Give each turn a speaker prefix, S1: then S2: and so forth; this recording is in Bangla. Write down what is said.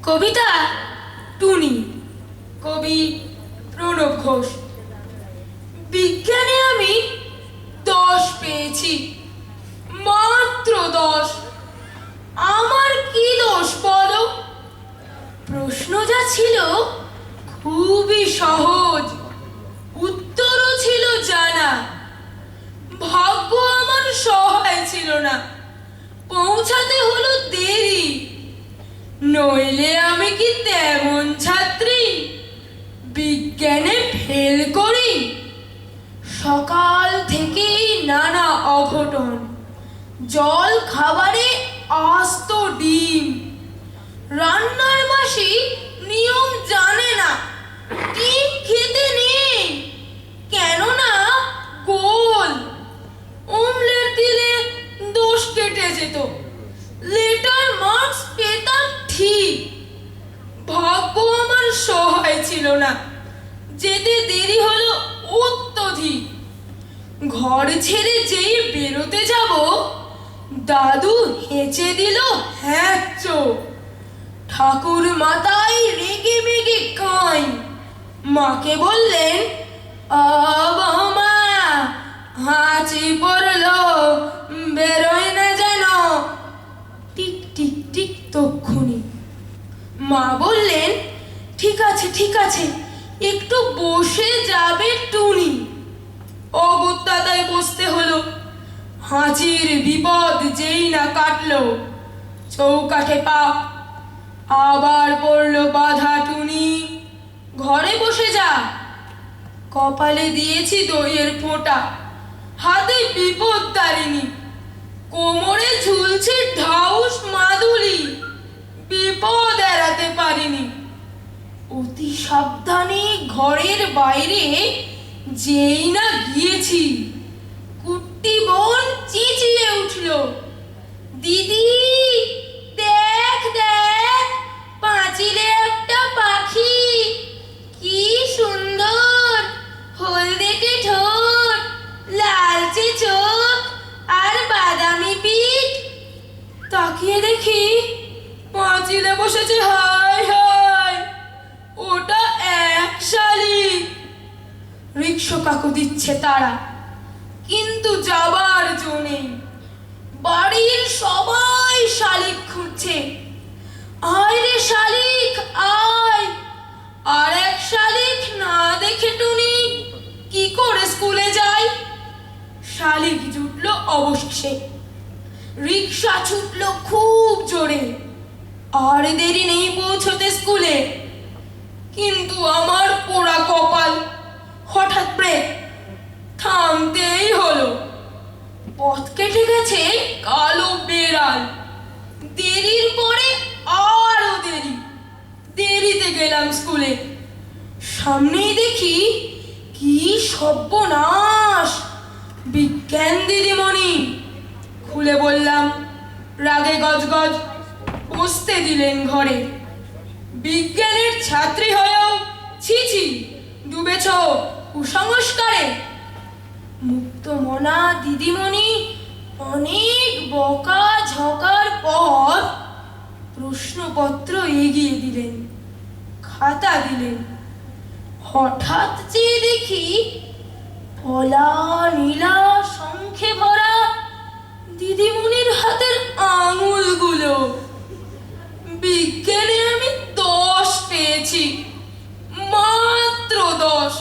S1: কবিতা টুনি, কবি প্রণব ঘোষ। বিজ্ঞানে আমি 10 পেয়েছি, মাত্র 10। আমার কি দোষ বলো? প্রশ্ন যা ছিল খুবই সহজ, উত্তরও ছিল জানা। ভাগ্য আমার সহায় ছিল না, পৌঁছাতে হলো দেরি। নইলে আমি কি তেমন ছাত্রী বিজ্ঞানে ফেল করি? সকাল থেকেই নানা অঘটন, জল খাবারে আস্ত ডিম। রান্নার মাসি নিয়ম জানে না, ডিম খেতে নেই, কেননা গোল। অমলেট দিলে দোষ কেটে যেত, লেটার মার্কস পেতাম ঠিক। ভাগ্য আমার সহায় ছিল না, যেতে দেরি হলো অত্যধিক। ঘর ছেড়ে যেই বেরোতে যাব, দাদু হেঁচে দিল হ্যাঁচো। ঠাকুর মাতাই রেগে মেগে কাঁই। মাকে বললেন, মা হাঁচি পড়লো, বেরোয় না যেন। টিক টিক টিক তক্ষুনি মা বললেন, ঠিক আছে ঠিক আছে, একটু বসে যাবে টুনি। অগত্যাদায় বসতে হলো। হাঁচির বিপদ যেই না কাটলো, চৌকাঠে পা। আবার পড়লো বাধা টুনি, ঘরে বসে যা। কপালে দিয়েছি দইয়ের ফোঁটা, হাতে বিপদ তারিণী, কোমরে ঝুলছে ঢাউস মাদুলি, বিপদ এড়াতে পারিনি। অতি সাবধানে ঘরের বাইরে যেই না গিয়েছি, কুট্টি বোন চেঁচিয়ে উঠল, দিদি দেখ দেখ, পাঁচিলে একটা পাখি, কি সুন্দর, হলদেটে ঠোঁট, লালচে চোখ আর বাদামি পিঠ। তাকিয়ে দেখি পাঁচিলে বসেছে, হায় হায়, ওটা এক শালিক। রিকশা কাকু দিচ্ছে তারা, কিন্তু যাবার জো নেই। বাড়ির সবাই শালিক খুঁজছে। আয় রে শালিক আয়। আর এক শালিক না দেখে টুনি কি করে স্কুলে যায়? শালিক জুটলো অবশেষে, রিকশা ছুটলো খুব জোরে। আর দেরি নেই পৌঁছতে স্কুলে। কিন্তু আমার পোড়া কপাল, হঠাৎ ব্রেক, থামতেই হলো। পথ কেটে গেছে কালো বেড়াল। দেরির পরে আরো দেরি, দেরিতে গেলাম স্কুলে। সামনেই দেখি কি সর্বনাশ, বিজ্ঞান দিদিমণি। খুলে বললাম, রাগে গজগজ। বসতে দিলেন ঘরে। বিজ্ঞানের ছাত্রী হয়েও ছি ছি, ডুবেছ কুসংস্কারে। মুক্ত মনা দিদিমণি অনেক বকা ঝকার পর প্রশ্নপত্র এগিয়ে দিলেন, খাতা দিলেন। হঠাৎ চেয়ে দেখি পলা নীলা শঙ্খে ভরা দিদিমণির হাতের আঙুলগুলো। বিজ্ঞানে আমি 10 পেয়েছি, মাত্র 10।